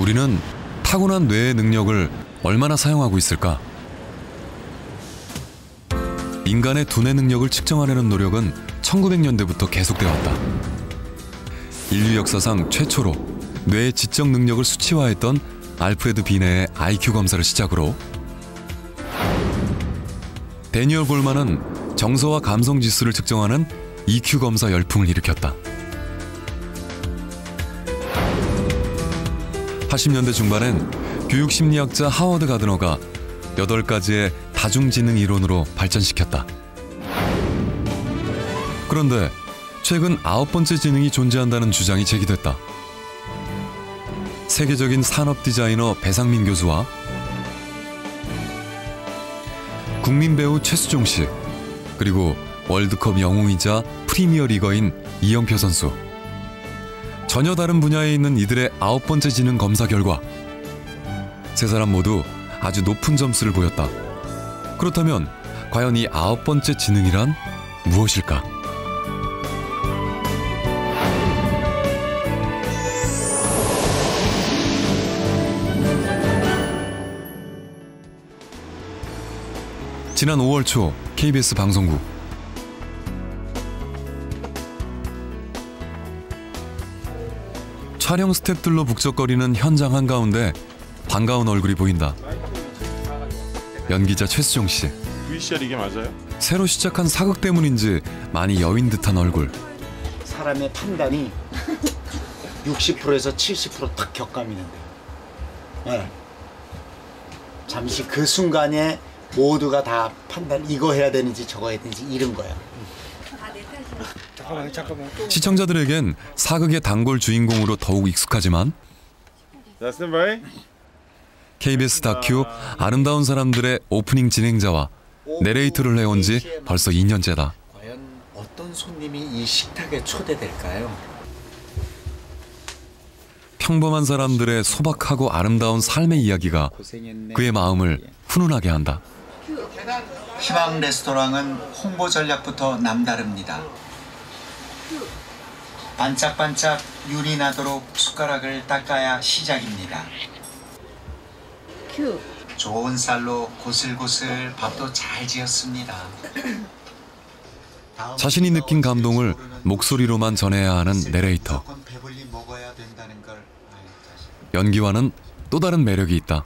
우리는 타고난 뇌의 능력을 얼마나 사용하고 있을까? 인간의 두뇌 능력을 측정하려는 노력은 1900년대부터 계속되어 왔다. 인류 역사상 최초로 뇌의 지적 능력을 수치화했던 알프레드 비네의 IQ 검사를 시작으로 데니얼 골만은 정서와 감성 지수를 측정하는 EQ 검사 열풍을 일으켰다. 80년대 중반엔 교육심리학자 하워드 가드너가 8가지의 다중지능 이론으로 발전시켰다. 그런데 최근 9번째 지능이 존재한다는 주장이 제기됐다. 세계적인 산업 디자이너 배상민 교수와 국민 배우 최수종 씨, 그리고 월드컵 영웅이자 프리미어 리거인 이영표 선수. 전혀 다른 분야에 있는 이들의 9번째 지능 검사 결과 세 사람 모두 아주 높은 점수를 보였다. 그렇다면 과연 이 9번째 지능이란 무엇일까? 지난 5월 초 KBS 방송국. 촬영 스태프들로 북적거리는 현장 한가운데 반가운 얼굴이 보인다. 연기자 최수종 씨. VCR 이게 맞아요? 새로 시작한 사극 때문인지 많이 여윈 듯한 얼굴. 사람의 판단이 60%에서 70% 딱 격감이 있는데, 네. 잠시 그 순간에 모두가 다 판단, 이거 해야 되는지 저거 해야 되는지 이런 거야. 잠깐만. 시청자들에겐 사극의 단골 주인공으로 더욱 익숙하지만 KBS 다큐 아름다운 사람들의 오프닝 진행자와 내레이터를 해온 지 벌써 2년째다. 과연 어떤 손님이 이 식탁에 초대될까요? 평범한 사람들의 소박하고 아름다운 삶의 이야기가 그의 마음을 훈훈하게 한다. 희망 레스토랑은 홍보 전략부터 남다릅니다. 반짝반짝 윤이 나도록 숟가락을 닦아야 시작입니다. 좋은 쌀로 고슬고슬 밥도 잘 지었습니다. 자신이 느낀 감동을 목소리로만 전해야 하는 내레이터. 연기와는 또 다른 매력이 있다.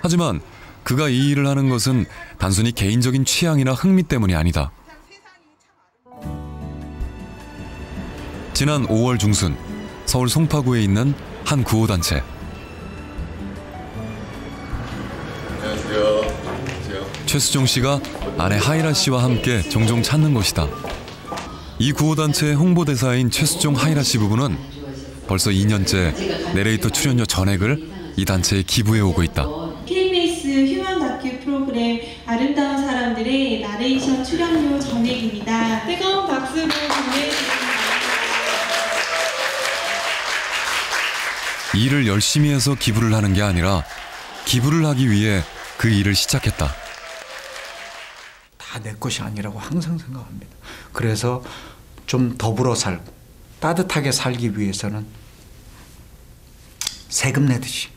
하지만 그가 이 일을 하는 것은 단순히 개인적인 취향이나 흥미 때문이 아니다. 지난 5월 중순 서울 송파구에 있는 한 구호단체. 최수종 씨가 아내 하이라 씨와 함께 종종 찾는 곳이다. 이 구호단체의 홍보대사인 최수종 하이라 씨 부부는 벌써 2년째 내레이터 출연료 전액을 이 단체에 기부해 오고 있다. KBS 휴먼 다큐 프로그램 아름다운 사람들의 나레이션 출연료 전액입니다. 뜨거운 박수로 보내드립니다. 일을 열심히 해서 기부를 하는 게 아니라 기부를 하기 위해 그 일을 시작했다. 다 내 것이 아니라고 항상 생각합니다. 그래서 좀 더불어 살고 따뜻하게 살기 위해서는 세금 내듯이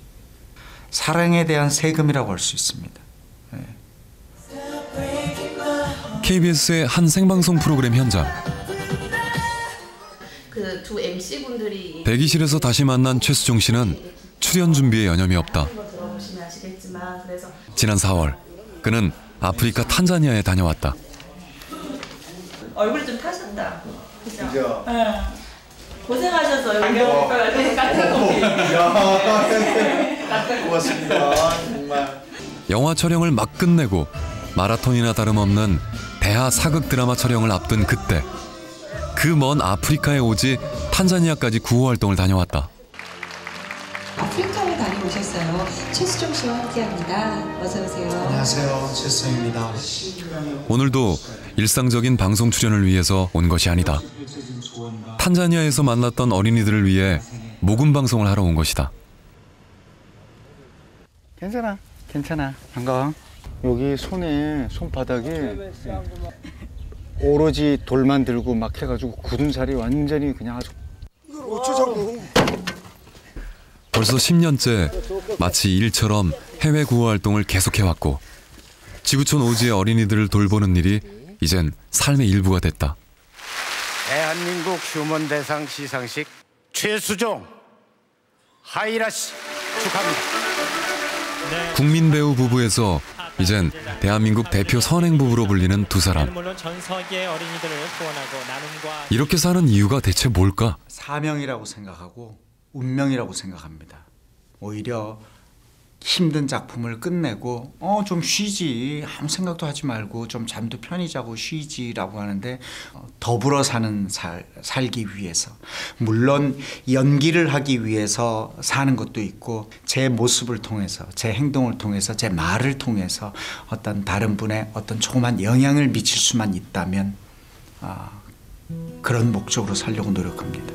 사랑에 대한 세금이라고 할 수 있습니다. 네. KBS의 한 생방송 프로그램 현장. 그 두 MC분들이 대기실에서 다시 만난 최수종 씨는 출연 준비에 여념이 없다. 지난 4월 그는 아프리카 탄자니아에 다녀왔다. 얼굴이 좀 타셨다. 그죠? 네. 고생하셨어요. 고맙습니다. 정말. 영화 촬영을 막 끝내고 마라톤이나 다름없는 대하 사극 드라마 촬영을 앞둔 그때 그 먼 아프리카에 오지 탄자니아까지 구호 활동을 다녀왔다. 아프리카를 다녀오셨어요. 최수종 씨와 함께합니다. 어서 오세요. 안녕하세요. 최수종입니다. 오늘도 일상적인 방송 출연을 위해서 온 것이 아니다. 탄자니아에서 만났던 어린이들을 위해 모금 방송을 하러 온 것이다. 괜찮아. 반가워. 여기 손바닥에 오로지 돌만 들고 막 해가지고 굳은 살이 완전히 그냥 아주. 어쩌자고. 벌써 10년째 마치 일처럼 해외 구호 활동을 계속해왔고 지구촌 오지의 어린이들을 돌보는 일이 이젠 삶의 일부가 됐다. 대한민국 휴먼 대상 시상식 최수종, 하이라 씨 축하합니다. 국민 배우 부부에서 이젠 대한민국 대표 선행 부부로 불리는 두 사람. 이렇게 사는 이유가 대체 뭘까? 사명이라고 생각하고 운명이라고 생각합니다. 오히려 힘든 작품을 끝내고 좀 쉬지, 아무 생각도 하지 말고 좀 잠도 편히 자고 쉬지라고 하는데 더불어 사는 살기 위해서, 물론 연기를 하기 위해서 사는 것도 있고 제 모습을 통해서, 제 행동을 통해서, 제 말을 통해서 어떤 다른 분의 어떤 조그만 영향을 미칠 수만 있다면 그런 목적으로 살려고 노력합니다.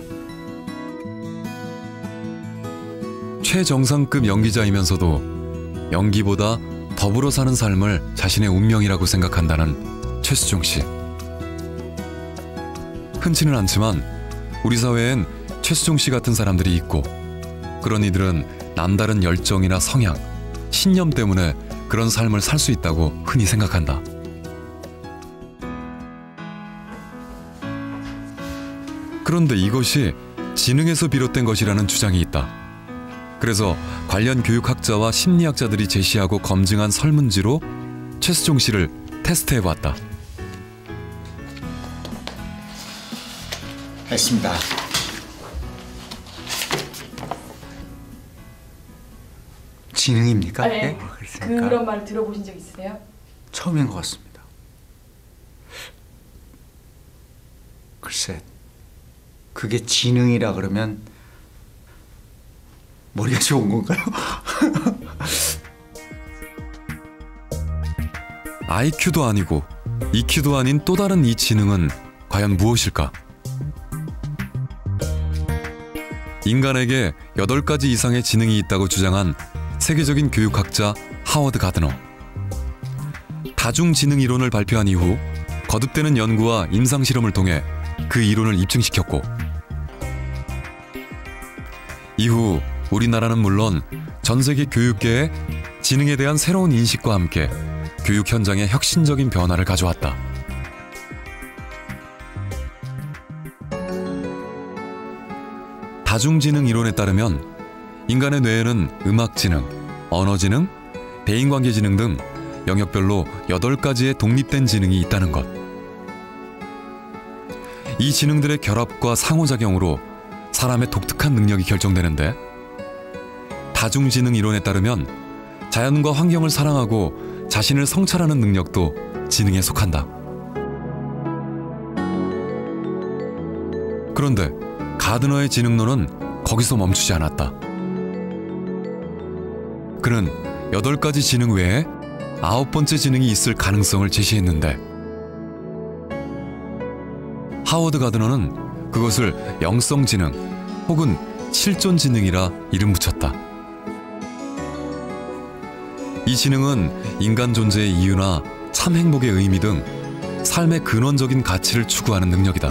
최정상급 연기자이면서도 연기보다 더불어 사는 삶을 자신의 운명이라고 생각한다는 최수종 씨. 흔치는 않지만 우리 사회엔 최수종 씨 같은 사람들이 있고 그런 이들은 남다른 열정이나 성향, 신념 때문에 그런 삶을 살 수 있다고 흔히 생각한다. 그런데 이것이 지능에서 비롯된 것이라는 주장이 있다. 그래서 관련 교육학자와 심리학자들이 제시하고 검증한 설문지로 최수종 씨를 테스트해봤다. 했습니다. 지능입니까? 네. 그런 말 들어보신 적 있으세요? 처음인 것 같습니다. 글쎄, 그게 지능이라 그러면 머리가 좋은 건가요? IQ도 아니고 EQ도 아닌 또 다른 이 지능은 과연 무엇일까? 인간에게 8가지 이상의 지능이 있다고 주장한 세계적인 교육학자 하워드 가드너. 다중지능 이론을 발표한 이후 거듭되는 연구와 임상실험을 통해 그 이론을 입증시켰고 이후 우리나라는 물론 전 세계 교육계에 지능에 대한 새로운 인식과 함께 교육 현장에 혁신적인 변화를 가져왔다. 다중지능 이론에 따르면 인간의 뇌에는 음악지능, 언어지능, 대인관계지능 등 영역별로 8가지의 독립된 지능이 있다는 것. 이 지능들의 결합과 상호작용으로 사람의 독특한 능력이 결정되는데 다중지능 이론에 따르면 자연과 환경을 사랑하고 자신을 성찰하는 능력도 지능에 속한다. 그런데 가드너의 지능론은 거기서 멈추지 않았다. 그는 8가지 지능 외에 9번째 지능이 있을 가능성을 제시했는데 하워드 가드너는 그것을 영성지능 혹은 실존지능이라 이름 붙였다. 이 지능은 인간 존재의 이유나 참 행복의 의미 등 삶의 근원적인 가치를 추구하는 능력이다.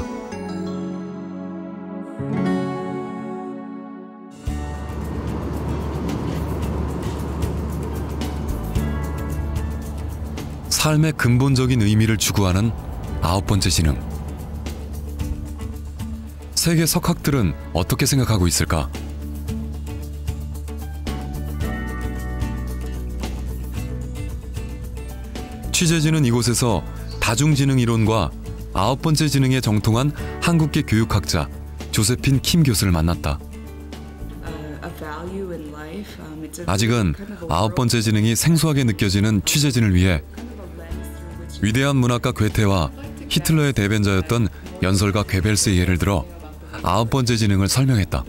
삶의 근본적인 의미를 추구하는 9번째 지능. 세계 석학들은 어떻게 생각하고 있을까? 취재진은 이곳에서 다중지능 이론과 9번째 지능에 정통한 한국계 교육학자 조세핀 킴 교수를 만났다. 아직은 9번째 지능이 생소하게 느껴지는 취재진을 위해 위대한 문학가 괴테와 히틀러의 대변자였던 연설가 괴벨스의 예를 들어 9번째 지능을 설명했다.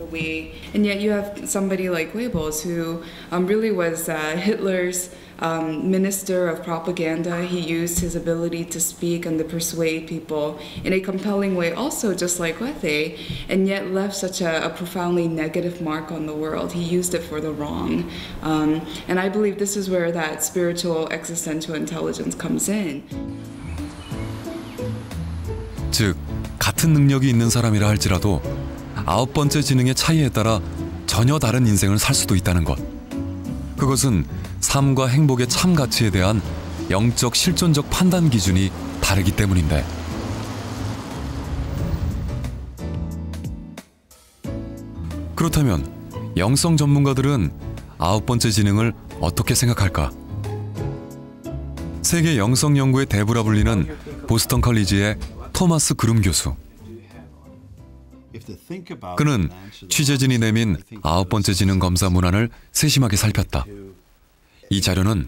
And yet you have somebody like Goebbels who really was Hitler's minister of propaganda. He used his ability to speak and to persuade people in a compelling way, also just like Goethe, and yet left such a profoundly negative mark on the world. He used it for the wrong. And I believe this is where that spiritual existential intelligence comes in. 즉, 같은 능력이 있는 사람이라 할지라도 9번째 지능의 차이에 따라 전혀 다른 인생을 살 수도 있다는 것. 그것은 삶과 행복의 참 가치에 대한 영적 실존적 판단 기준이 다르기 때문인데. 그렇다면 영성 전문가들은 9번째 지능을 어떻게 생각할까? 세계 영성 연구의 대부라 불리는 보스턴 컬리지의 토마스 그룸 교수. 그는 취재진이 내민 9번째 지능 검사 문안을 세심하게 살폈다. 이 자료는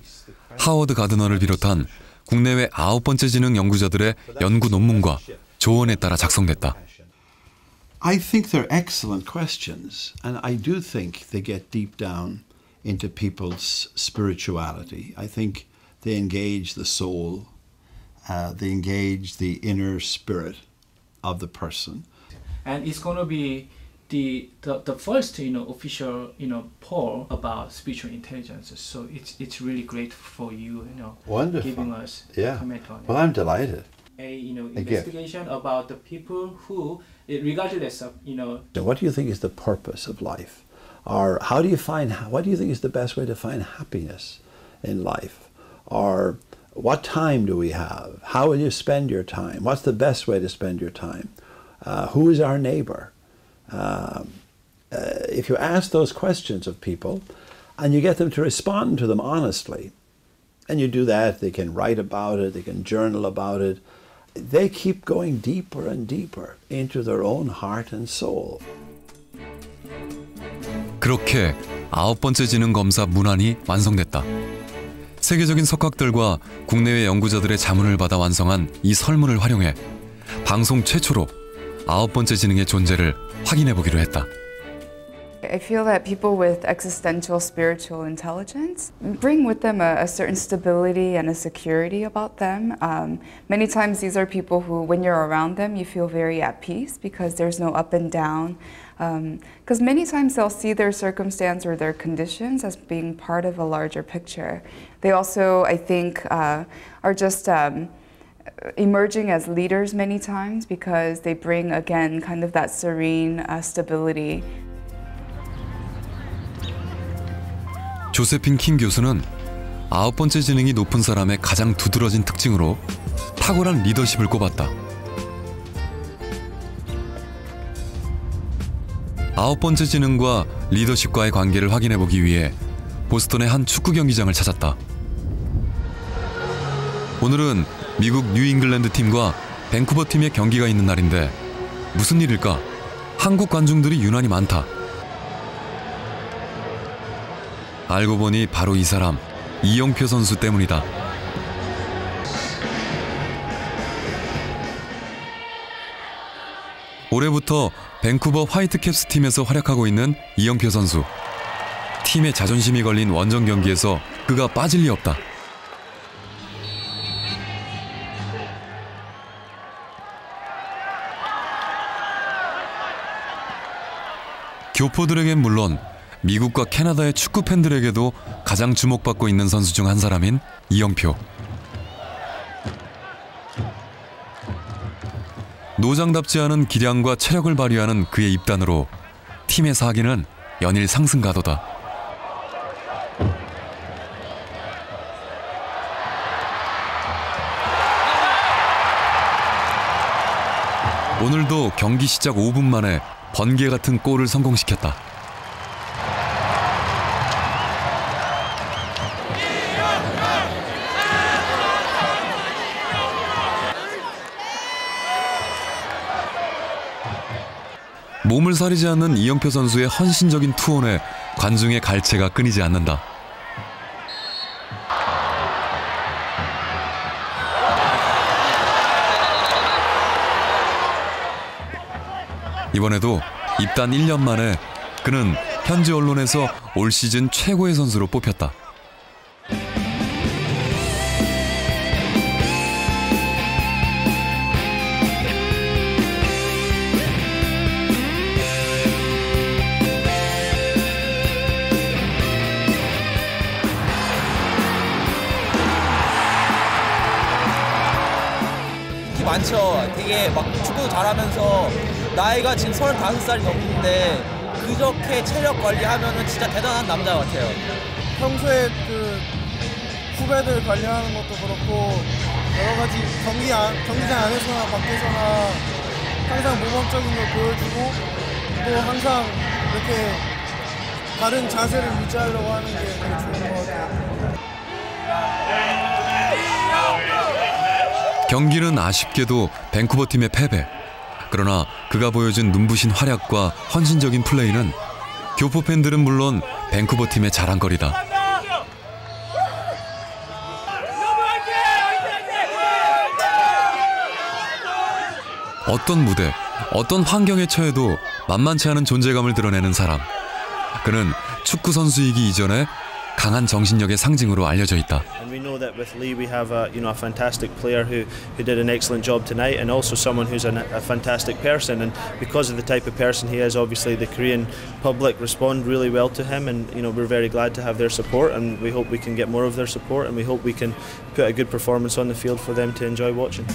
하워드 가드너를 비롯한 국내외 9번째 지능 연구자들의 연구 논문과 조언에 따라 작성됐다. I think they're excellent questions, and I do think they get deep down into people's spirituality. I think they engage the soul, they engage the inner spirit of the person. And it's going to be the first official poll about spiritual intelligence. So it's really great for you Wonderful. Giving us yeah. comment on it. Well, I'm delighted. Investigation about the people who, regardless of What do you think is the purpose of life, or what do you think is the best way to find happiness in life, or what time do we have? How will you spend your time? What's the best way to spend your time? Who is our neighbor? If you ask those questions of people and you get them to respond to them honestly, and you do that, they can write about it, they can journal about it, they keep going deeper and deeper into their own heart and soul. 그렇게 9번째 지능 검사 문안이 완성됐다. 세계적인 석학들과 국내외 연구자들의 자문을 받아 완성한 이 설문을 활용해 방송 최초로 9번째 지능의 존재를 확인해 보기로 했다. I feel that people with existential spiritual intelligence bring with them a certain stability and a security about them. Many times these are people who, when you're around them, you feel very at peace because there's no up and down. Because many times they'll see their circumstance or their conditions as being part of a larger picture. They also, I think, are just emerging as leaders many times because they bring, again, kind of that serene stability. 조세핀 킹 교수는 9번째 지능이 높은 사람의 가장 두드러진 특징으로 탁월한 리더십을 꼽았다. 9번째 지능과 리더십과의 관계를 확인해 보기 위해 보스턴의 한 축구 경기장을 찾았다. 오늘은 미국 뉴잉글랜드 팀과 밴쿠버 팀의 경기가 있는 날인데 무슨 일일까? 한국 관중들이 유난히 많다. 알고 보니 바로 이 사람, 이영표 선수 때문이다. 올해부터 밴쿠버 화이트캡스 팀에서 활약하고 있는 이영표 선수. 팀의 자존심이 걸린 원정 경기에서 그가 빠질 리 없다. 교포들에겐 물론 미국과 캐나다의 축구 팬들에게도 가장 주목받고 있는 선수 중 한 사람인 이영표. 노장답지 않은 기량과 체력을 발휘하는 그의 입단으로 팀의 사기는 연일 상승 가도다. 오늘도 경기 시작 5분 만에 번개 같은 골을 성공시켰다. 몸을 사리지 않는 이영표 선수의 헌신적인 투혼에 관중의 갈채가 끊이지 않는다. 이번에도 입단 1년 만에 그는 현지 언론에서 올 시즌 최고의 선수로 뽑혔다. 많죠. 되게 막 축구 잘하면서 나이가 지금 35살이 넘는데 그 그렇게 체력 관리하면은 진짜 대단한 남자 같아요. 평소에 그 후배들 관리하는 것도 그렇고 여러 가지 경기장 안에서나 밖에서나 항상 모범적인 걸 보여주고 또 항상 이렇게 바른 자세를 유지하려고 하는 게 되게 좋은 것 같아요. 경기는 아쉽게도 밴쿠버 팀의 패배. 그러나 그가 보여준 눈부신 활약과 헌신적인 플레이는 교포 팬들은 물론 밴쿠버 팀의 자랑거리다. 어떤 무대, 어떤 환경에 처해도 만만치 않은 존재감을 드러내는 사람. 그는 축구 선수이기 이전에 강한 정신력의 상징으로 알려져 있다. And we know that with Lee we have a fantastic player who did an excellent job tonight, and also someone who's a fantastic person. And because of the type of person he is, obviously the Korean public respond really well to him, and we're very glad to have their support, and we hope we can get more of their support, and we hope we can put a good performance on the field for them to enjoy watching.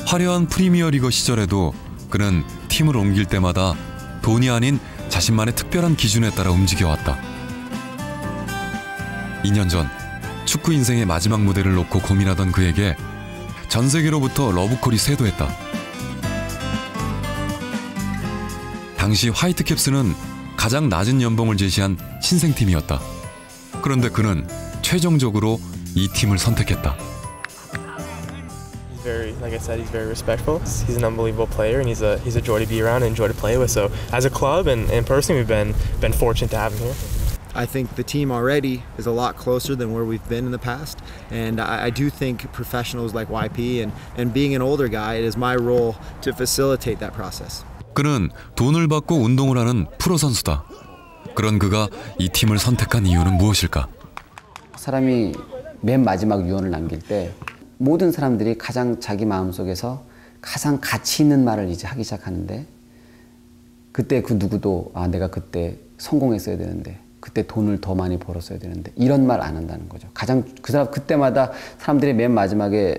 화려한 프리미어리거 시절에도 그는 팀을 옮길 때마다 돈이 아닌 자신만의 특별한 기준에 따라 움직여왔다. 2년 전 축구 인생의 마지막 무대를 놓고 고민하던 그에게 전 세계로부터 러브콜이 쇄도했다. 당시 화이트캡스는 가장 낮은 연봉을 제시한 신생팀이었다. 그런데 그는 최종적으로 이 팀을 선택했다. Like I said, he's very respectful. He's an unbelievable player, and he's a joy to be around and enjoy to play with. So, as a club and personally, we've been fortunate to have him here. I think the team already is a lot closer than where we've been in the past, and I do think professionals like YP and being an older guy, it is my role to facilitate that process. 그는 돈을 받고 운동을 하는 프로 선수다. 그런 그가 이 팀을 선택한 이유는 무엇일까? 사람이 맨 마지막 유언을 남길 때 모든 사람들이 가장 자기 마음속에서 가장 가치 있는 말을 이제 하기 시작하는데, 그때 그 누구도 내가 그때 성공했어야 되는데, 그때 돈을 더 많이 벌었어야 되는데, 이런 말 안 한다는 거죠. 가장 그 사람 그때마다 사람들이 맨 마지막에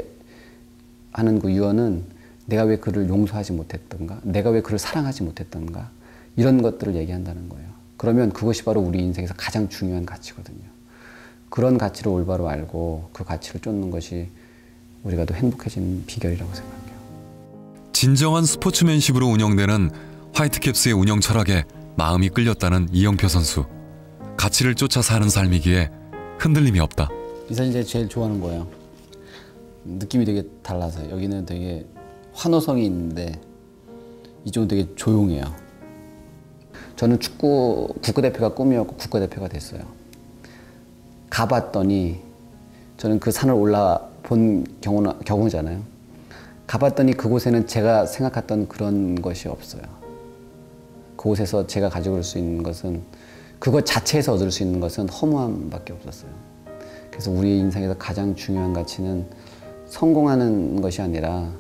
하는 그 유언은 내가 왜 그를 용서하지 못했던가, 내가 왜 그를 사랑하지 못했던가, 이런 것들을 얘기한다는 거예요. 그러면 그것이 바로 우리 인생에서 가장 중요한 가치거든요. 그런 가치를 올바로 알고 그 가치를 쫓는 것이 우리가 더 행복해지는 비결이라고 생각해요. 진정한 스포츠맨십으로 운영되는 화이트캡스의 운영 철학에 마음이 끌렸다는 이영표 선수. 가치를 쫓아 사는 삶이기에 흔들림이 없다. 이 사진 제일 좋아하는 거예요. 느낌이 되게 달라서요. 여기는 되게 환호성이 있는데 이쪽은 되게 조용해요. 저는 축구 국가대표가 꿈이었고 국가대표가 됐어요. 가봤더니 저는 그 산을 올라본 경우잖아요. 가봤더니 그곳에는 제가 생각했던 그런 것이 없어요. 그곳에서 제가 가지고 올 수 있는 것은, 그것 자체에서 얻을 수 있는 것은 허무함밖에 없었어요. 그래서 우리 인생에서 가장 중요한 가치는 성공하는 것이 아니라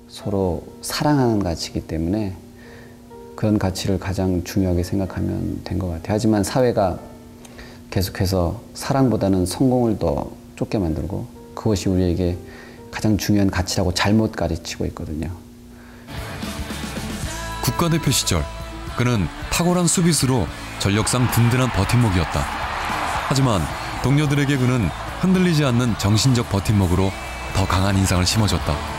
서로 사랑하는 가치이기 때문에 그런 가치를 가장 중요하게 생각하면 된 것 같아요. 하지만 사회가 계속해서 사랑보다는 성공을 더 쫓게 만들고, 그것이 우리에게 가장 중요한 가치라고 잘못 가르치고 있거든요. 국가대표 시절 그는 탁월한 수비수로 전력상 든든한 버팀목이었다. 하지만 동료들에게 그는 흔들리지 않는 정신적 버팀목으로 더 강한 인상을 심어줬다.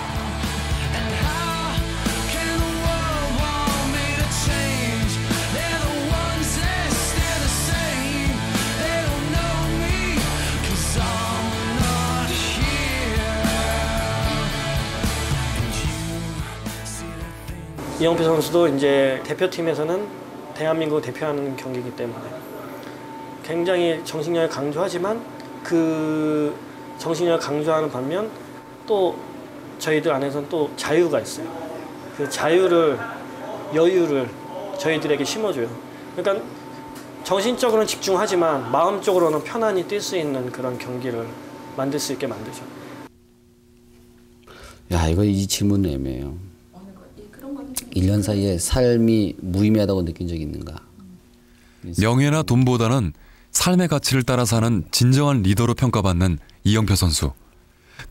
이영표 선수도 이제 대표팀에서는 대한민국을 대표하는 경기이기 때문에 굉장히 정신력을 강조하지만, 그 정신력을 강조하는 반면 또 저희들 안에서는 또 자유가 있어요. 그 자유를, 여유를 저희들에게 심어줘요. 그러니까 정신적으로는 집중하지만 마음적으로는 편안히 뛸 수 있는 그런 경기를 만들 수 있게 만들죠. 야, 이 질문은 애매해요. 1년 사이에 삶이 무의미하다고 느낀 적이 있는가? 명예나 돈보다는 삶의 가치를 따라 사는 진정한 리더로 평가받는 이영표 선수.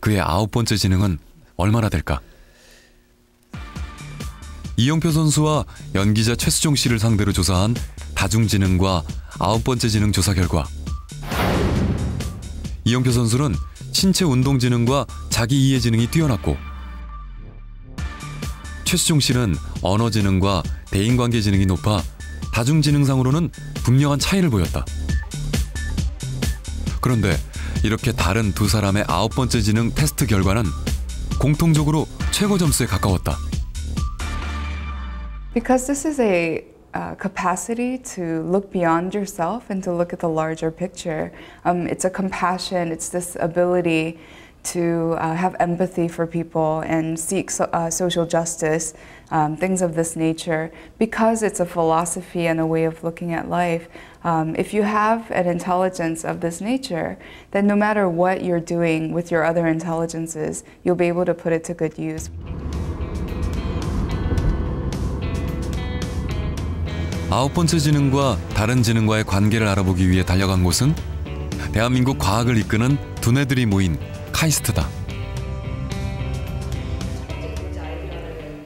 그의 9번째 지능은 얼마나 될까? 이영표 선수와 연기자 최수종 씨를 상대로 조사한 다중지능과 9번째 지능 조사 결과, 이영표 선수는 신체 운동 지능과 자기 이해 지능이 뛰어났고, 최수종 씨는 언어 지능과 대인관계 지능이 높아 다중지능상으로는 분명한 차이를 보였다. 그런데 이렇게 다른 두 사람의 9번째 지능 테스트 결과는 공통적으로 최고 점수에 가까웠다. Because this is a capacity to look beyond yourself and to look at the larger picture. It's a compassion, it's this ability to have empathy for people and seek social justice, things of this nature. Because it's a philosophy and a way of looking at life, if you have an intelligence of this nature, then no matter what you're doing with your other intelligences, you'll be able to put it to good use. 아홉 번째 지능과 다른 지능과의 관계를 알아보기 위해 달려간 곳은 대한민국 과학을 이끄는 두뇌들이 모인 카이스트다.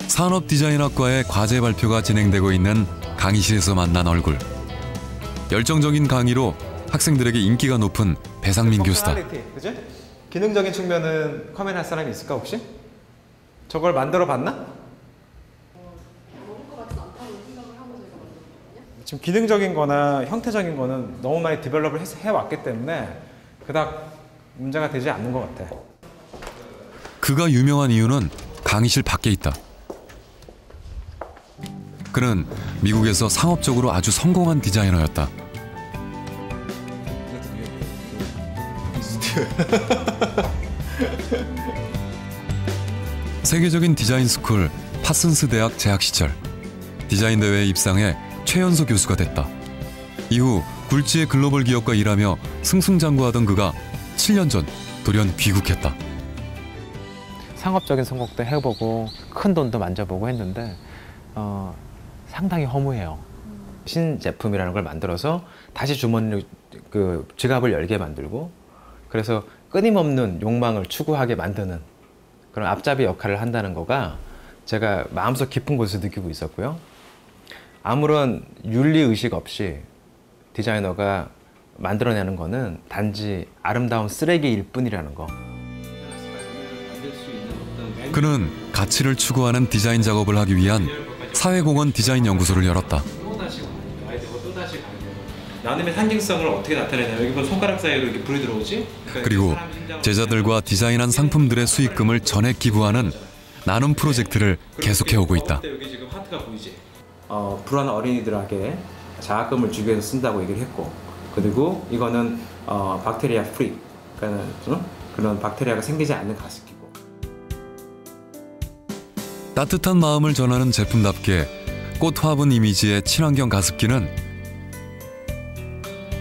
산업디자인학과의 과제 발표가 진행되고 있는 강의실에서 만난 얼굴. 열정적인 강의로 학생들에게 인기가 높은 배상민 교수다. 그치? 기능적인 측면은 커맨할 사람이 있을까 혹시? 저걸 만들어 봤나? 지금 기능적인 거나 형태적인 거는 너무 많이 디벨롭을 해왔기 때문에 그닥 문제가 되지 않는 것 같아. 그가 유명한 이유는 강의실 밖에 있다. 그는 미국에서 상업적으로 아주 성공한 디자이너였다. 세계적인 디자인 스쿨 파슨스 대학 재학 시절 디자인 대회에 입상해 최연소 교수가 됐다. 이후 굴지의 글로벌 기업과 일하며 승승장구하던 그가 7년 전 돌연 귀국했다. 상업적인 성공도 해보고 큰 돈도 만져보고 했는데 상당히 허무해요. 신제품이라는 걸 만들어서 다시 주머니로 그 지갑을 열게 만들고, 그래서 끊임없는 욕망을 추구하게 만드는 그런 앞잡이 역할을 한다는 거가 제가 마음속 깊은 곳에서 느끼고 있었고요. 아무런 윤리의식 없이 디자이너가 만들어내는 거는 단지 아름다운 쓰레기일 뿐이라는 거. 그는 가치를 추구하는 디자인 작업을 하기 위한 사회공헌 디자인 연구소를 열었다. 나눔의 상징성을 어떻게 나타내냐. 여기 보면 손가락 사이로 이렇게 불이 들어오지? 그리고 제자들과 디자인한 상품들의 수익금을 전액 기부하는 나눔 프로젝트를 계속해오고 있다. 여기 지금 하트가 보이지? 불안한 어린이들에게 장학금을 주기 위해서 쓴다고 얘기를 했고, 그리고 이거는 박테리아 프리, 그러니까 그런 박테리아가 생기지 않는 가습기고. 따뜻한 마음을 전하는 제품답게 꽃 화분 이미지의 친환경 가습기는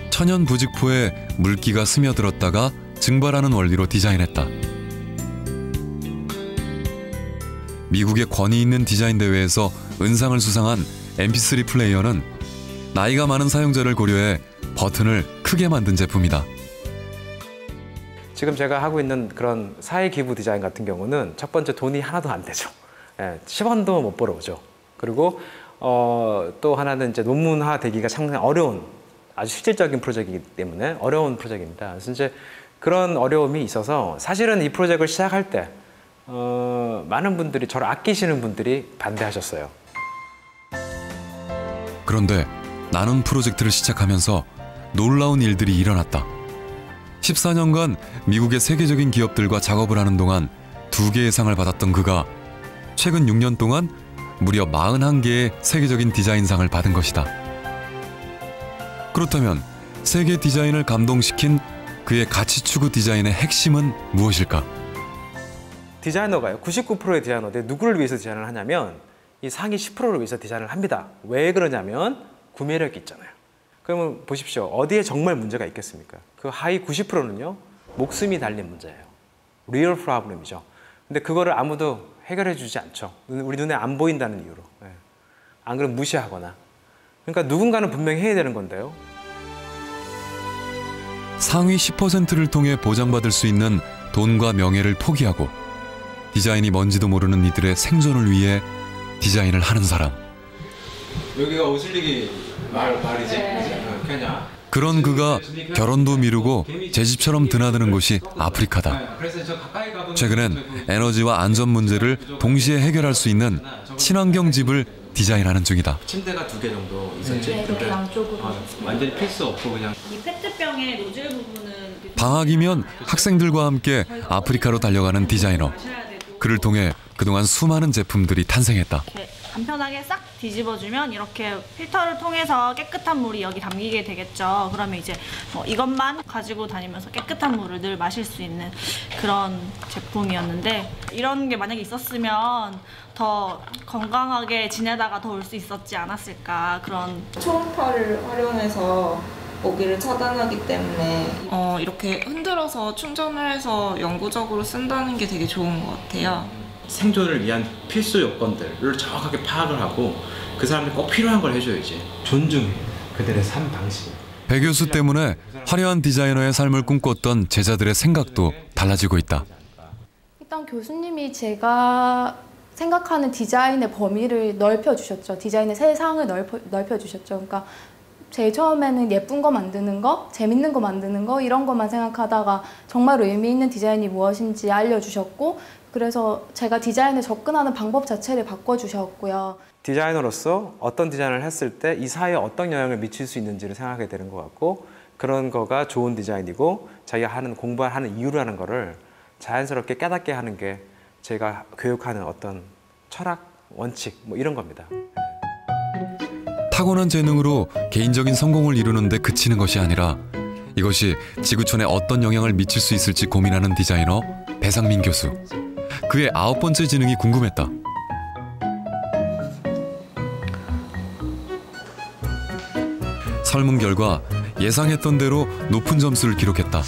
천연 부직포에 물기가 스며들었다가 증발하는 원리로 디자인했다. 미국의 권위 있는 디자인 대회에서 은상을 수상한 MP3 플레이어는 나이가 많은 사용자를 고려해 버튼을 크게 만든 제품이다. 지금 제가 하고 있는 그런 사회기부 디자인 같은 경우는 첫 번째 돈이 하나도 안 되죠. 10원도 못 벌어오죠. 그리고 또 하나는 이제 논문화 되기가 상당히 어려운, 아주 실질적인 프로젝트이기 때문에 어려운 프로젝트입니다. 그래서 이제 그런 어려움이 있어서 사실은 이 프로젝트를 시작할 때 많은 분들이, 저를 아끼시는 분들이 반대하셨어요. 그런데 나눔 프로젝트를 시작하면서 놀라운 일들이 일어났다. 14년간 미국의 세계적인 기업들과 작업을 하는 동안 2개의 상을 받았던 그가 최근 6년 동안 무려 41개의 세계적인 디자인상을 받은 것이다. 그렇다면 세계 디자인을 감동시킨 그의 가치 추구 디자인의 핵심은 무엇일까? 디자이너가요, 99%의 디자이너들 누구를 위해서 디자인을 하냐면 이 상위 10%를 위해서 디자인을 합니다. 왜 그러냐면 구매력이 있잖아요. 그러면 보십시오. 어디에 정말 문제가 있겠습니까? 그 하위 90%는요 목숨이 달린 문제예요. 리얼 프로블럼이죠. 근데 그거를 아무도 해결해 주지 않죠. 우리 눈에 안 보인다는 이유로. 안 그러면 무시하거나. 그러니까 누군가는 분명히 해야 되는 건데요. 상위 10%를 통해 보장받을 수 있는 돈과 명예를 포기하고 디자인이 뭔지도 모르는 이들의 생존을 위해 디자인을 하는 사람. 여기가 오슬리기 말이지? 케냐. 그런 그가 결혼도 미루고 제 집처럼 드나드는 곳이 아프리카다. 최근엔 에너지와 안전 문제를 동시에 해결할 수 있는 친환경 집을 디자인하는 중이다. 침대가 2개 정도 있었지? 네, 그렇게 양쪽으로. 완전히 필수 없고 그냥. 이 페트병의 노즐 부분은 방학이면 학생들과 함께 아프리카로 달려가는 디자이너. 그를 통해 그동안 수많은 제품들이 탄생했다. 간편하게 싹 뒤집어주면 이렇게 필터를 통해서 깨끗한 물이 여기 담기게 되겠죠. 그러면 이제 이것만 가지고 다니면서 깨끗한 물을 늘 마실 수 있는 그런 제품이었는데, 이런 게 만약에 있었으면 더 건강하게 지내다가 더 올 수 있었지 않았을까, 그런. 초음파를 활용해서 모기를 차단하기 때문에 이렇게 흔들어서 충전을 해서 영구적으로 쓴다는 게 되게 좋은 것 같아요. 생존을 위한 필수 요건들을 정확하게 파악을 하고 그 사람들이 꼭 필요한 걸 해줘야지. 존중해 그들의 삶 방식. 배 교수 때문에 화려한 디자이너의 삶을 꿈꿨던 제자들의 생각도 달라지고 있다. 일단 교수님이 제가 생각하는 디자인의 범위를 넓혀주셨죠. 디자인의 세상을 넓혀주셨죠. 그러니까 제일 처음에는 예쁜 거 만드는 거, 재밌는 거 만드는 거, 이런 것만 생각하다가 정말 의미 있는 디자인이 무엇인지 알려주셨고, 그래서 제가 디자인에 접근하는 방법 자체를 바꿔주셨고요. 디자이너로서 어떤 디자인을 했을 때 이 사회에 어떤 영향을 미칠 수 있는지를 생각하게 되는 것 같고, 그런 거가 좋은 디자인이고 자기가 공부하는 이유라는 거를 자연스럽게 깨닫게 하는 게 제가 교육하는 어떤 철학, 원칙 이런 겁니다. 타고난 재능으로 개인적인 성공을 이루는 데 그치는 것이 아니라 이것이 지구촌에 어떤 영향을 미칠 수 있을지 고민하는 디자이너 배상민 교수. 그의 9번째 지능이 궁금했다. 설문 결과 예상했던 대로 높은 점수를 기록했다.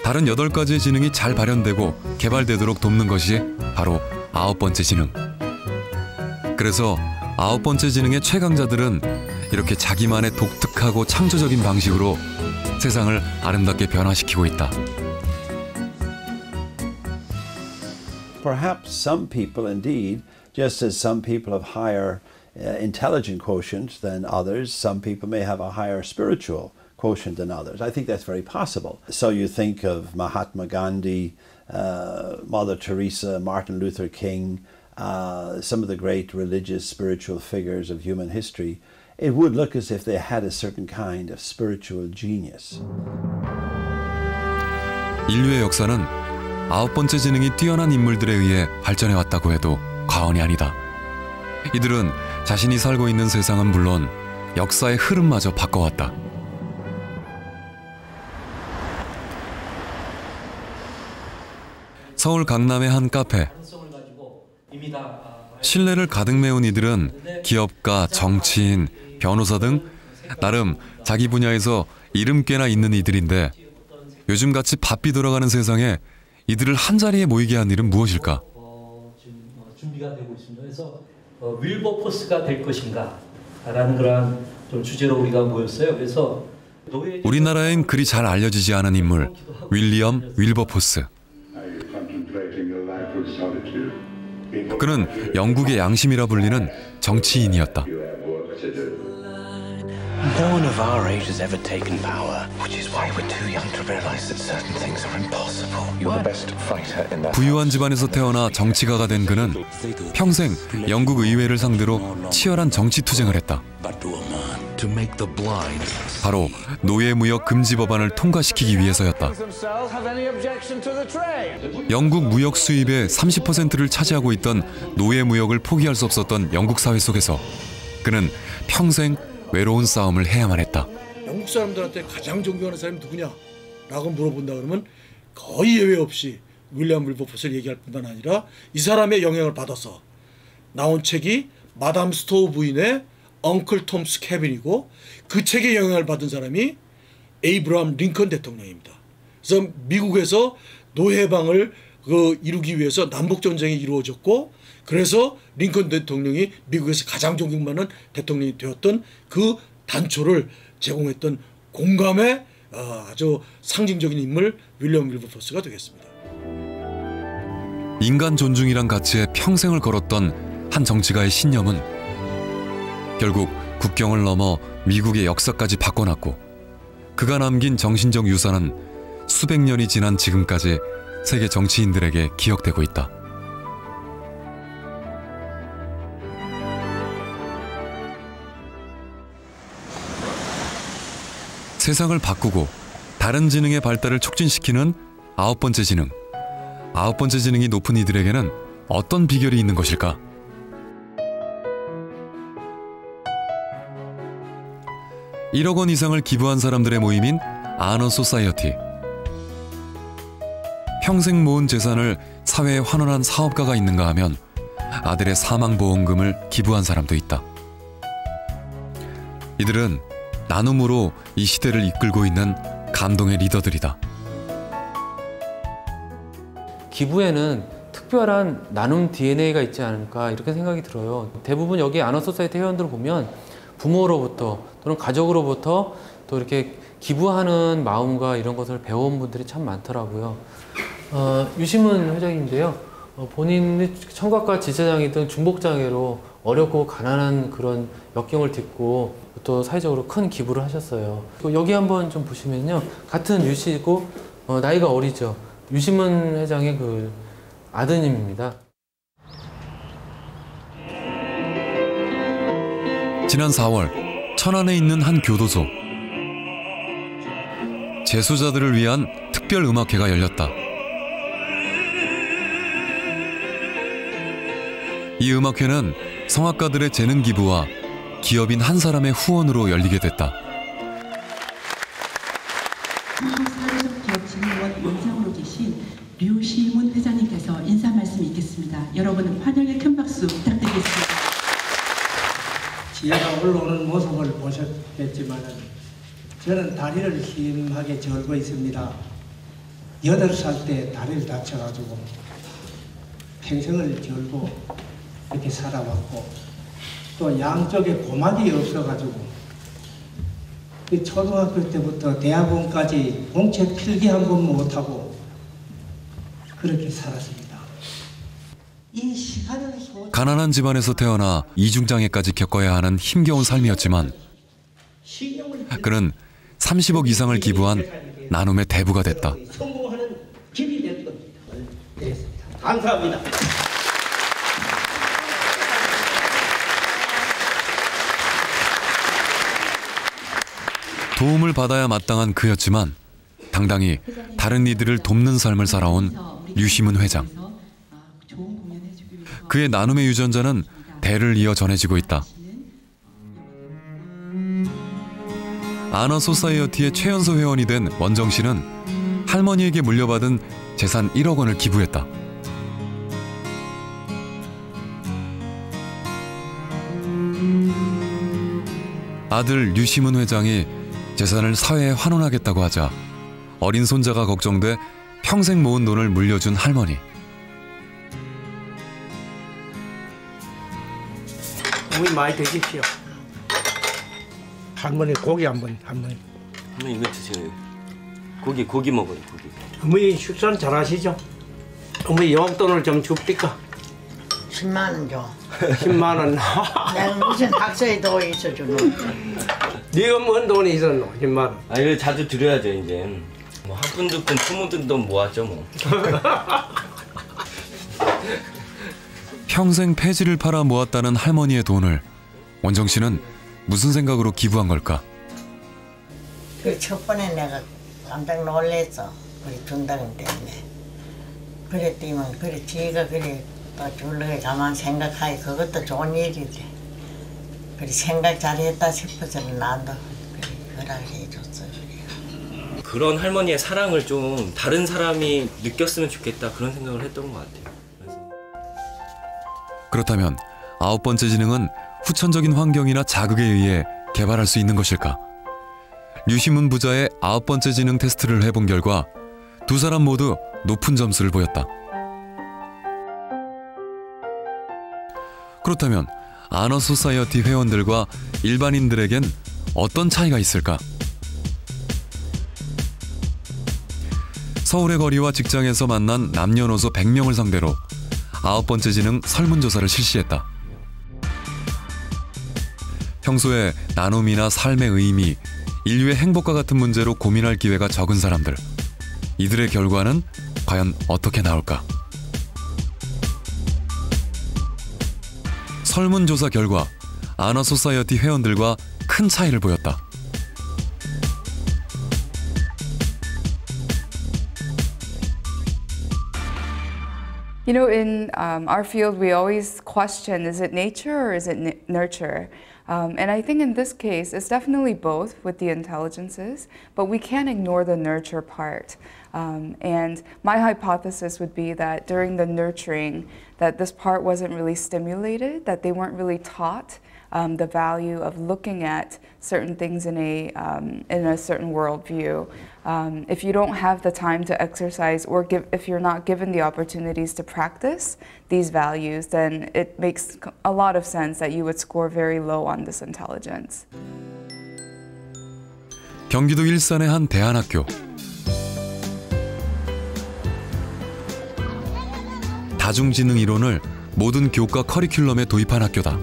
다른 8가지의 지능이 잘 발현되고 개발되도록 돕는 것이 바로 9번째 지능. 그래서 9번째 지능의 최강자들은 이렇게 자기만의 독특하고 창조적인 방식으로 세상을 아름답게 변화시키고 있다. Perhaps some people indeed, just as some people have higher intelligent quotient than others, some people may have a higher spiritual quotient than others. I think that's very possible. So you think of Mahatma Gandhi, Mother Teresa, Martin Luther King, some of the great religious, spiritual figures of human history. It would look as if they had a certain kind of spiritual genius. 인류의 역사는 9번째 지능이 뛰어난 인물들에 의해 발전해왔다고 해도 과언이 아니다. 이들은 자신이 살고 있는 세상은 물론 역사의 흐름마저 바꿔왔다. 서울 강남의 한 카페. 신뢰를 가득 메운 이들은 기업가, 정치인, 변호사 등 나름 자기 분야에서 이름께나 있는 이들인데, 요즘같이 바삐 돌아가는 세상에 이들을 한자리에 모이게 한 일은 무엇일까? 지금 준비가 되고 있습니다. 그래서 윌버포스가 될 것인가 라는 그런 좀 주제로 우리가 모였어요. 그래서 우리나라엔 그리 잘 알려지지 않은 인물, 윌리엄 윌버포스. 그는 영국의 양심이라 불리는 정치인이었다. No one of our age has ever taken power, which is why we're too young to realize that certain things are impossible. You're the best fighter in that. 부유한 집안에서 태어나 정치가가 된 그는 평생 영국 의회를 상대로 치열한 정치 투쟁을 했다. 바로 노예무역 금지 법안을 통과시키기 위해서였다. 영국 무역 수입의 30%를 차지하고 있던 노예무역을 포기할 수 없었던 영국 사회 속에서 그는 평생 외로운 싸움을 해야만 했다. 영국 사람들한테 가장 존경하는 사람이 누구냐? 라고 물어본다 그러면 거의 예외 없이 윌리엄 윌버포스를 얘기할 뿐만 아니라 이 사람의 영향을 받아서 나온 책이 마담 스토우 부인의 엉클 톰스 캐빈이고, 그 책에 영향을 받은 사람이 에이브라함 링컨 대통령입니다. 그래서 미국에서 노예방을 이루기 위해서 남북전쟁이 이루어졌고, 그래서 링컨 대통령이 미국에서 가장 존경받는 대통령이 되었던 그 단초를 제공했던 공감의 아주 상징적인 인물 윌리엄 윌버포스가 되겠습니다. 인간 존중이란 가치에 평생을 걸었던 한 정치가의 신념은 결국 국경을 넘어 미국의 역사까지 바꿔놨고, 그가 남긴 정신적 유산은 수백 년이 지난 지금까지 세계 정치인들에게 기억되고 있다. 세상을 바꾸고 다른 지능의 발달을 촉진시키는 9번째 지능. 9번째 지능이 높은 이들에게는 어떤 비결이 있는 것일까? (1억 원) 이상을 기부한 사람들의 모임인 아너 소사이어티. 평생 모은 재산을 사회에 환원한 사업가가 있는가 하면 아들의 사망보험금을 기부한 사람도 있다. 이들은 나눔으로 이 시대를 이끌고 있는 감동의 리더들이다. 기부에는 특별한 나눔 DNA가 있지 않을까 이렇게 생각이 들어요. 대부분 여기 아너 소사이어티 회원들을 보면 부모로부터 또는 가족으로부터 또 이렇게 기부하는 마음과 이런 것을 배워온 분들이 참 많더라고요. 유시문 회장인데요. 본인이 청각과 지체장애등 중복장애로 어렵고 가난한 그런 역경을 딛고 또 사회적으로 큰 기부를 하셨어요. 여기 한번 좀 보시면요. 같은 유시고 나이가 어리죠. 유시문 회장의 그 아드님입니다. 지난 4월 천안에 있는 한 교도소. 재소자들을 위한 특별 음악회가 열렸다. 이 음악회는 성악가들의 재능 기부와 기업인 한 사람의 후원으로 열리게 됐다. 한국사회적기업진흥원 원장으로 계신 류시문 회장님께서 인사 말씀이 있겠습니다. 여러분 환영의 큰 박수 부탁드리겠습니다. 지하가 올라오는 모습을 보셨겠지만 저는 다리를 심하게 절고 있습니다. 8살 때 다리를 다쳐가지고 평생을 절고 이렇게 살아왔고, 또 양쪽에 고막이 없어가지고 초등학교 때부터 대학원까지 공책 필기 한 번 못하고 그렇게 살았습니다. 이 시간을 가난한 집안에서 태어나 이중장애까지 겪어야 하는 힘겨운 삶이었지만 그는 30억 이상을 기부한 나눔의 대부가 됐다. 성공하는 길이 될 겁니다. 감사합니다. 도움을 받아야 마땅한 그였지만 당당히 다른 이들을 돕는 삶을 살아온 류시문 회장. 그의 나눔의 유전자는 대를 이어 전해지고 있다. 아너 소사이어티의 최연소 회원이 된 원정 씨는 할머니에게 물려받은 재산 1억 원을 기부했다. 아들 류시문 회장이 재산을 사회에 환원하겠다고 하자 어린 손자가 걱정돼 평생 모은 돈을 물려준 할머니. 어머니 많이 드십시오. 할머니 고기 한번 할머니 이거 드세요. 고기 먹어요. 고기. 어머니 식사는 잘하시죠? 어머니 용돈을 좀 줍니까? 10만 원 줘. 10만 원. 내가 무슨 학생이 더 있어주노. 네가 뭔 돈이 있었노? 10만 원. 이거 자주 드려야죠 이제. 뭐 한 푼 두 푼 푸묻은 돈 모았죠 뭐. 평생 폐지를 팔아 모았다는 할머니의 돈을 원정 씨는 무슨 생각으로 기부한 걸까? 그 첫 번에 내가 깜짝 놀랐어. 우리 준다는 때문에. 그랬더니만 그래 지가 그래 또 줄러에 가만 생각하기 그것도 좋은 일이지. 그래 생각 잘했다 싶어서 나도 그래 허락해줬어. 그런 할머니의 사랑을 좀 다른 사람이 느꼈으면 좋겠다 그런 생각을 했던 것 같아요. 그렇다면 9번째 지능은 후천적인 환경이나 자극에 의해 개발할 수 있는 것일까? 류시문 부자의 9번째 지능 테스트를 해본 결과 두 사람 모두 높은 점수를 보였다. 그렇다면 아너 소사이어티 회원들과 일반인들에겐 어떤 차이가 있을까? 서울의 거리와 직장에서 만난 남녀노소 100명을 상대로 9번째 지능 설문조사를 실시했다. 평소에 나눔이나 삶의 의미, 인류의 행복과 같은 문제로 고민할 기회가 적은 사람들. 이들의 결과는 과연 어떻게 나올까? 설문조사 결과 아너 소사이어티 회원들과 큰 차이를 보였다. You know, in our field, we always question, is it nature or is it nurture? And I think in this case, it's definitely both with the intelligences, but we can't ignore the nurture part. And my hypothesis would be that during the nurturing, that this part wasn't really stimulated, that they weren't really taught the value of looking at certain things in a certain worldview. If you don't have the time to exercise, or if you're not given the opportunities to practice these values, then it makes a lot of sense that you would score very low on this intelligence. 경기도 일산의 한 대안학교. 다중지능 이론을 모든 교과 커리큘럼에 도입한 학교다.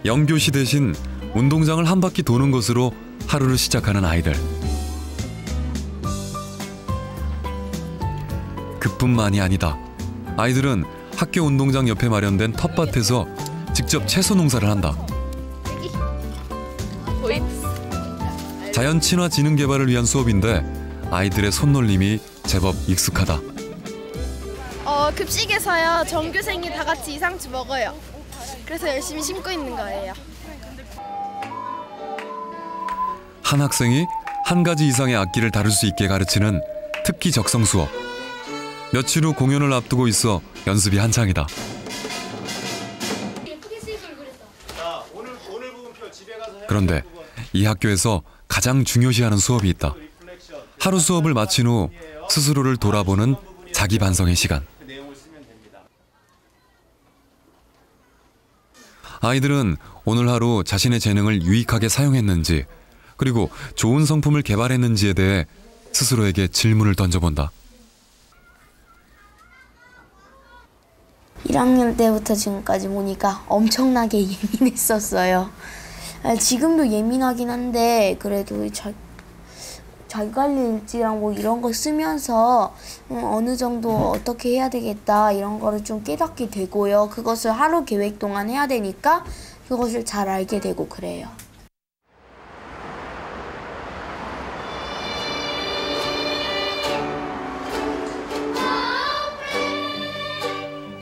영교시 대신 운동장을 한 바퀴 도는 것으로 하루를 시작하는 아이들. 그뿐만이 아니다. 아이들은 학교 운동장 옆에 마련된 텃밭에서 직접 채소 농사를 한다. 자연 친화 지능 개발을 위한 수업인데 아이들의 손놀림이 제법 익숙하다. 급식에서요, 전교생이 다 같이 이상치 먹어요. 그래서 열심히 심고 있는 거예요. 한 학생이 한 가지 이상의 악기를 다룰 수 있게 가르치는 특기 적성 수업. 며칠 후 공연을 앞두고 있어 연습이 한창이다. 그런데 이 학교에서 가장 중요시하는 수업이 있다. 하루 수업을 마친 후 스스로를 돌아보는 자기 반성의 시간. 아이들은 오늘 하루 자신의 재능을 유익하게 사용했는지, 그리고 좋은 성품을 개발했는지에 대해 스스로에게 질문을 던져본다. 1학년 때부터 지금까지 보니까 엄청나게 예민했었어요. 지금도 예민하긴 한데 그래도 자기관리일지랑 뭐 이런 거 쓰면서 어느 정도 어떻게 해야 되겠다 이런 거를 좀 깨닫게 되고요. 그것을 하루 계획 동안 해야 되니까 그것을 잘 알게 되고 그래요.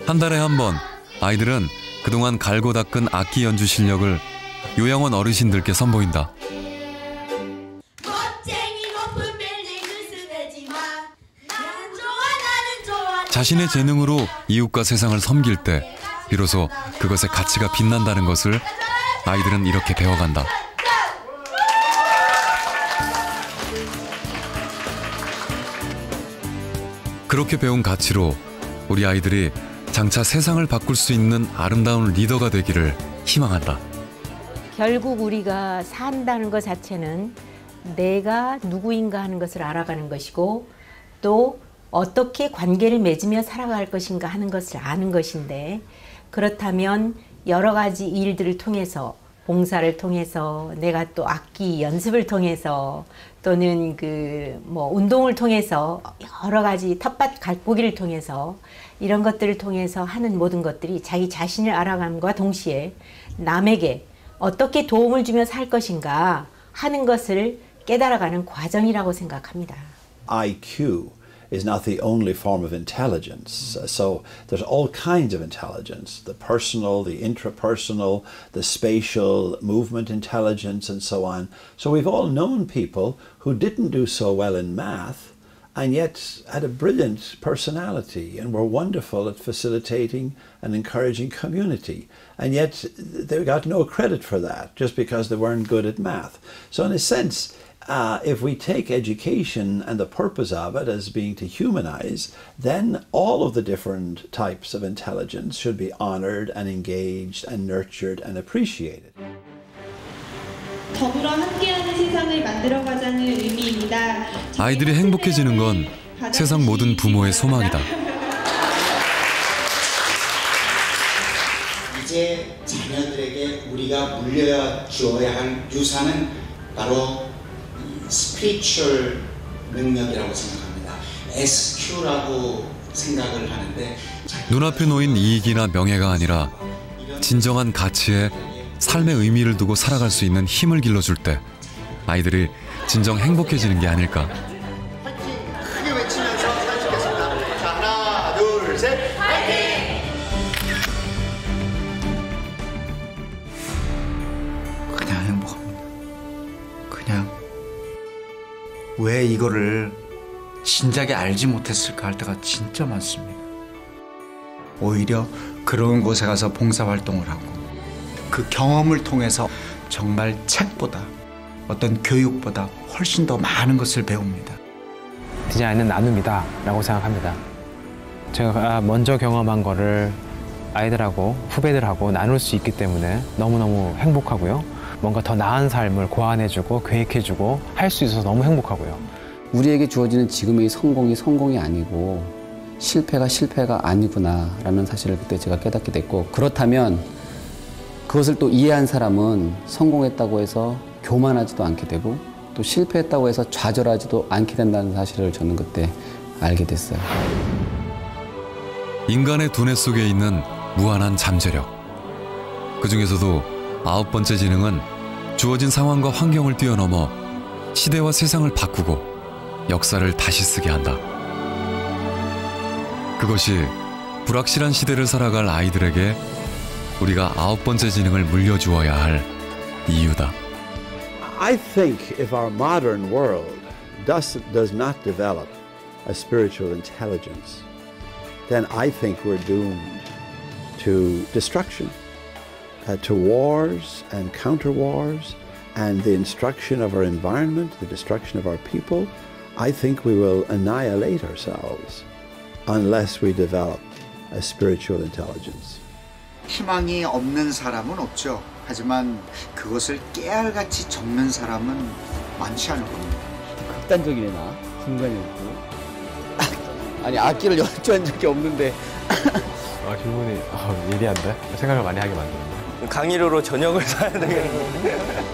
한 달에 한 번 아이들은 그동안 갈고 닦은 악기 연주 실력을 요양원 어르신들께 선보인다. 자신의 재능으로 이웃과 세상을 섬길 때 비로소 그것의 가치가 빛난다는 것을 아이들은 이렇게 배워간다. 그렇게 배운 가치로 우리 아이들이 장차 세상을 바꿀 수 있는 아름다운 리더가 되기를 희망한다. 결국 우리가 산다는 것 자체는 내가 누구인가 하는 것을 알아가는 것이고, 또 어떻게 관계를 맺으며 살아갈 것인가 하는 것을 아는 것인데, 그렇다면 여러 가지 일들을 통해서, 봉사를 통해서, 내가 또 악기 연습을 통해서, 또는 운동을 통해서, 여러 가지 텃밭 가꾸기를 통해서, 이런 것들을 통해서 하는 모든 것들이 자기 자신을 알아감과 동시에 남에게 어떻게 도움을 주며 살 것인가 하는 것을 깨달아가는 과정이라고 생각합니다. IQ is not the only form of intelligence. So there's all kinds of intelligence, the personal, the intrapersonal, the spatial, movement intelligence, and so on. So we've all known people who didn't do so well in math and yet had a brilliant personality and were wonderful at facilitating and encouraging community. And yet they got no credit for that just because they weren't good at math. So in a sense, if we take education and the purpose of it as being to humanize, then all of the different types of intelligence should be honored and engaged and nurtured and appreciated. 더불어 함께하는 세상을 만들어가자는 의미입니다. 아이들이 행복해지는 건 세상 모든 부모의 소망이다. 이제 자녀들에게 우리가 물려주어야 할 유산은 바로 스피리추얼 능력이라고 생각합니다. SQ라고 생각을 하는데 눈앞에 놓인 이익이나 명예가 아니라 진정한 가치에 삶의 의미를 두고 살아갈 수 있는 힘을 길러줄 때 아이들이 진정 행복해지는 게 아닐까. 크게 외치면서 사진 찍겠습니다. 자, 하나, 둘, 셋, 파이팅! 그냥 행복합니다. 그냥 왜 이거를 진작에 알지 못했을까 할 때가 진짜 많습니다. 오히려 그런 곳에 가서 봉사활동을 하고 그 경험을 통해서 정말 책보다 어떤 교육보다 훨씬 더 많은 것을 배웁니다. 디자인은 나눔이다 라고 생각합니다. 제가 먼저 경험한 거를 아이들하고 후배들하고 나눌 수 있기 때문에 너무너무 행복하고요. 뭔가 더 나은 삶을 고안해주고 계획해주고 할 수 있어서 너무 행복하고요. 우리에게 주어지는 지금의 성공이 아니고 실패가 아니구나라는 사실을 그때 제가 깨닫게 됐고, 그렇다면 그것을 또 이해한 사람은 성공했다고 해서 교만하지도 않게 되고 또 실패했다고 해서 좌절하지도 않게 된다는 사실을 저는 그때 알게 됐어요. 인간의 두뇌 속에 있는 무한한 잠재력. 그중에서도 9번째 지능은 주어진 상황과 환경을 뛰어넘어 시대와 세상을 바꾸고 역사를 다시 쓰게 한다. 그것이 불확실한 시대를 살아갈 아이들에게 우리가 9번째 지능을 물려주어야 할 이유다. I think if our modern world does not develop a spiritual intelligence, then I think we're doomed to destruction, to wars and counter-wars, and the destruction of our environment, the destruction of our people. I think we will annihilate ourselves unless we develop a spiritual intelligence. 희망이 없는 사람은 없죠. 하지만 그것을 깨알같이 적는 사람은 많지 않을 겁니다. 극단적이네 나. 중간이었고. 아니 악기를 연주한 적이 없는데. 기분이 예리한데? 생각을 많이 하게 만드는데. 강의료로 저녁을 사야 되겠는데.